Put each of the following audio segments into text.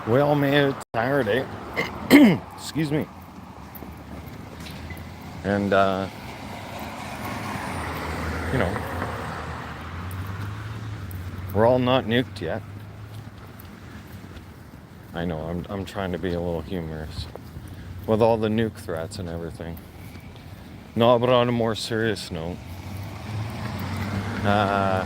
We all made it Saturday. Excuse me. And, you know, we're all not nuked yet. I know, I'm trying to be a little humorous with all the nuke threats and everything. No, but on a more serious note, uh,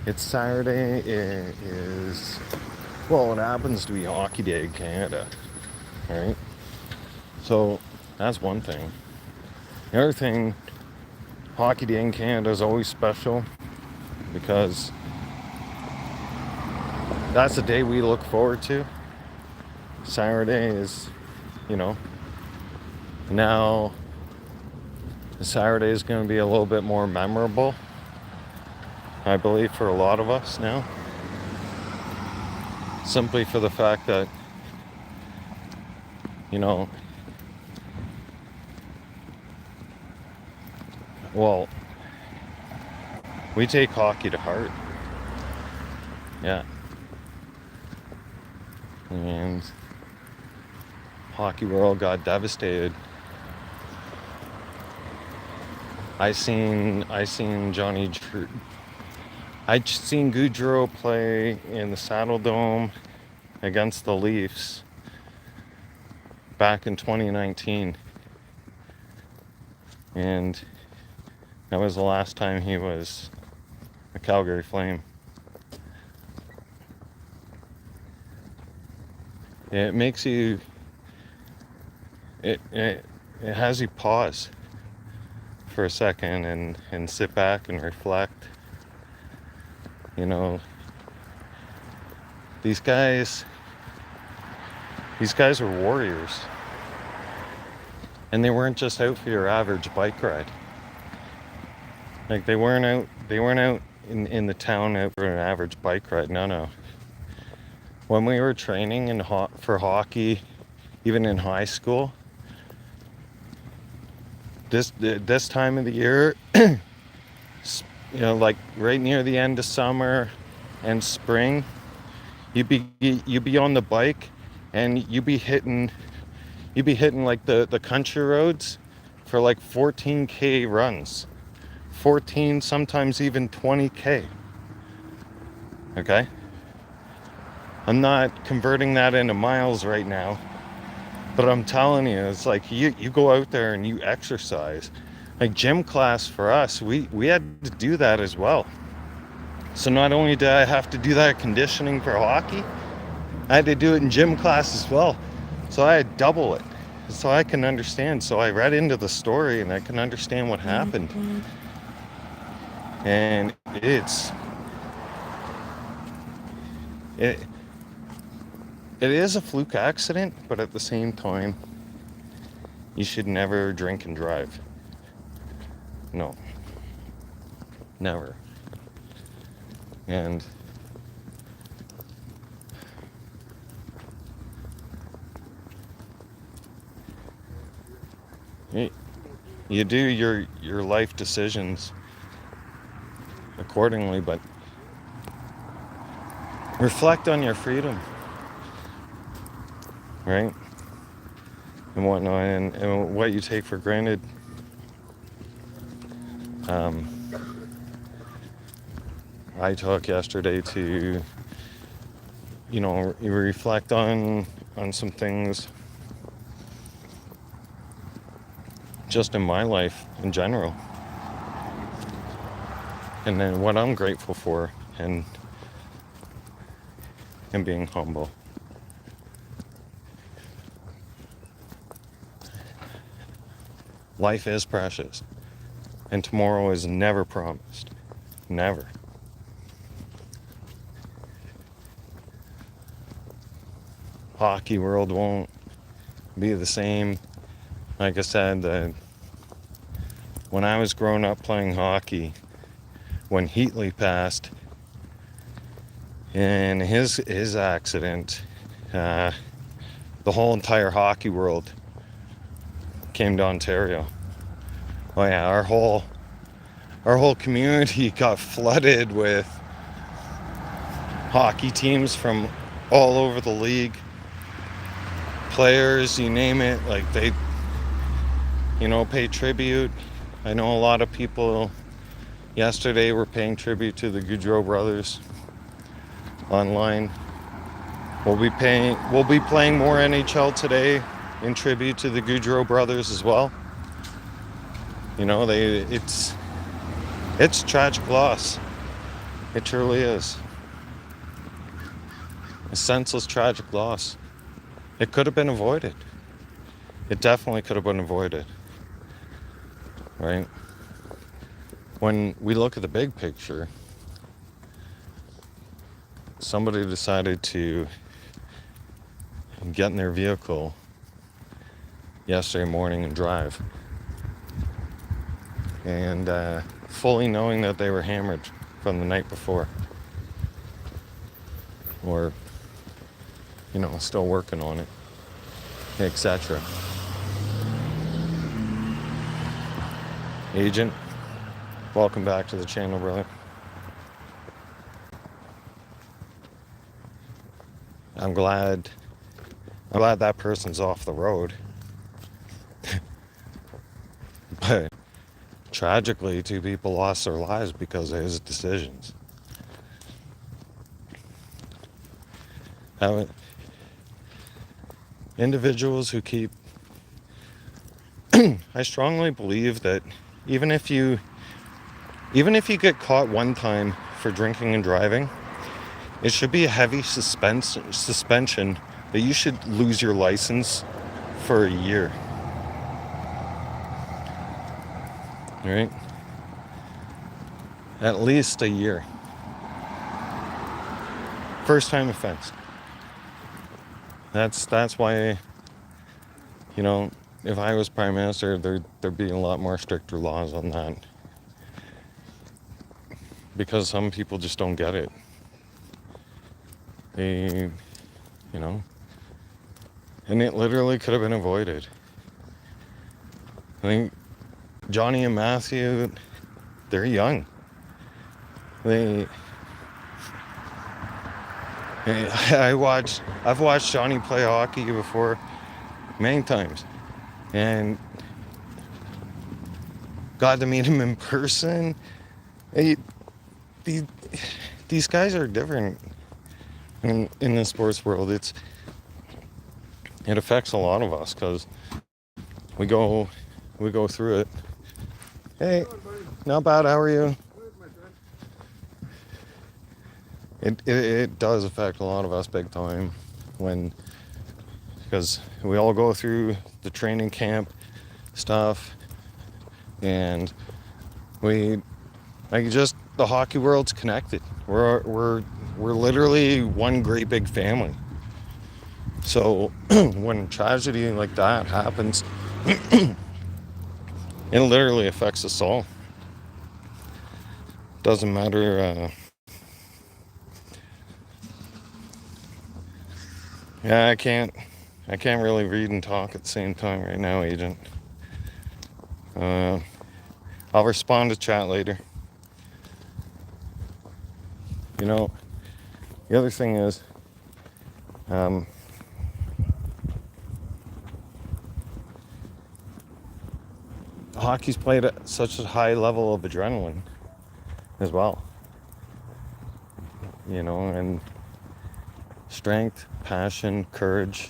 it's Saturday. It is, well, it happens to be Hockey Day in Canada, right? So that's one thing. The other thing, Hockey Day in Canada is always special because that's the day we look forward to. Saturday is, you know, now Saturday is going to be a little bit more memorable, I believe, for a lot of us now. Simply for the fact that, you know, well, we take hockey to heart. Yeah. And hockey world got devastated. I seen Johnny I seen Goudreau play in the Saddle Dome against the Leafs back in 2019, and that was the last time he was a Calgary Flame. It makes you, it has you pause for a second and sit back and reflect. You know, these guys are warriors, and they weren't just out for your average bike ride. Like they weren't out in the town out for an average bike ride. No. When we were training for hockey, even in high school, this time of the year, you know, like right near the end of summer and spring, you'd be on the bike, and you'd be hitting like the country roads for like 14K runs, 14, sometimes even 20K. Okay, I'm not converting that into miles right now, but I'm telling you, it's like you go out there and you exercise. Like gym class for us, we had to do that as well. So not only did I have to do that conditioning for hockey, I had to do it in gym class as well. So I had double it. So I can understand. So I read into the story and I can understand what happened. And it it is a fluke accident, but at the same time, you should never drink and drive. No. Never. And you do your life decisions accordingly, but reflect on your freedom, right? And whatnot, and what you take for granted. I took yesterday to, you know, reflect on some things just in my life in general, and then what I'm grateful for, and being humble. Life is precious, and tomorrow is never promised. Never. Hockey world won't be the same. Like I said, when I was growing up playing hockey, when Heatley passed in his accident, the whole entire hockey world came to Ontario. Oh yeah, our whole community got flooded with hockey teams from all over the league, players, you name it. Like, they, pay tribute. I know a lot of people yesterday were paying tribute to the Goudreau brothers online. We'll be playing more NHL today in tribute to the Goudreau brothers as well. It's a tragic loss. It truly is. A senseless, tragic loss. It could have been avoided. It definitely could have been avoided. Right? When we look at the big picture, somebody decided to get in their vehicle yesterday morning and drive. And fully knowing that they were hammered from the night before. Or, still working on it, etc. Agent, welcome back to the channel, brother. I'm glad that person's off the road. But tragically, 2 people lost their lives because of his decisions. Individuals who keep I strongly believe that even if you get caught one time for drinking and driving, it should be a heavy suspension that you should lose your license for a year. Right? At least a year. First time offense. That's why, if I was Prime Minister, there'd be a lot more stricter laws on that. Because some people just don't get it. They, and it literally could have been avoided. I think Johnny and Matthew, they're young. I've watched Johnny play hockey before many times, and got to meet him in person. These guys are different in the sports world. It affects a lot of us because we go through it. Hey, not bad. How are you? It does affect a lot of us big time because we all go through the training camp stuff, and the hockey world's connected. We're literally one great big family. So when tragedy like that happens, it literally affects us all. Doesn't matter. Yeah, I can't really read and talk at the same time right now, Agent. I'll respond to chat later. The other thing is, hockey's played at such a high level of adrenaline as well. And strength, passion, courage.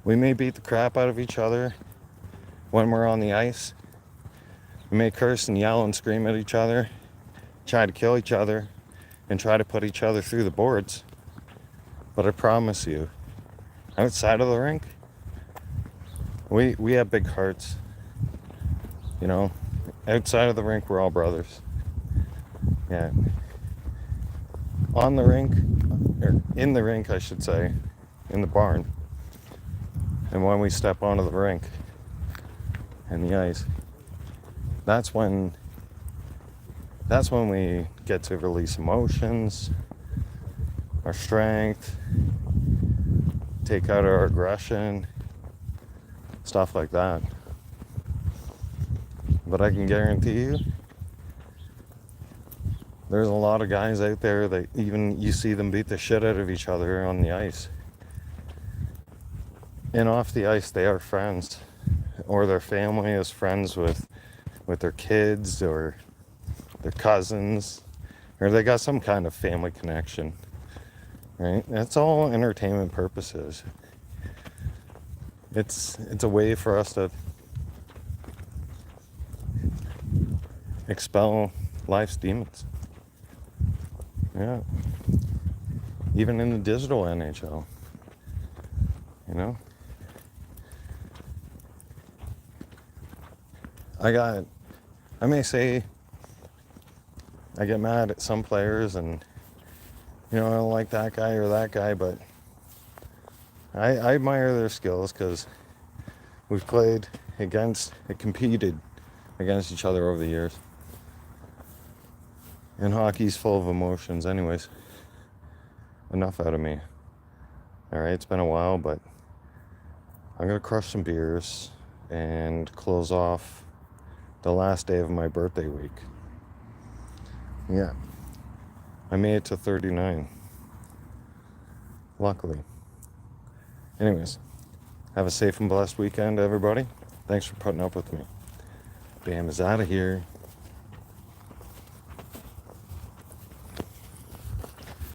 We may beat the crap out of each other when we're on the ice. We may curse and yell and scream at each other, try to kill each other, and try to put each other through the boards. But I promise you, outside of the rink, we have big hearts. Outside of the rink, we're all brothers. Yeah. On the rink, or in the rink, I should say, in the barn. And when we step onto the rink and the ice, that's when we get to release emotions, our strength, take out our aggression, stuff like that. But I can guarantee you, there's a lot of guys out there that even you see them beat the shit out of each other on the ice. And off the ice, they are friends, or their family is friends with their kids or their cousins, or they got some kind of family connection, right? That's all entertainment purposes. It's a way for us to expel life's demons. Yeah. Even in the digital NHL, you know? I may say I get mad at some players and, I don't like that guy or that guy, but I admire their skills because we've competed against each other over the years. And hockey's full of emotions anyways. Enough out of me. Alright, it's been a while, but I'm going to crush some beers and close off the last day of my birthday week. Yeah. I made it to 39. Luckily. Anyways, have a safe and blessed weekend, everybody. Thanks for putting up with me. Bam is out of here.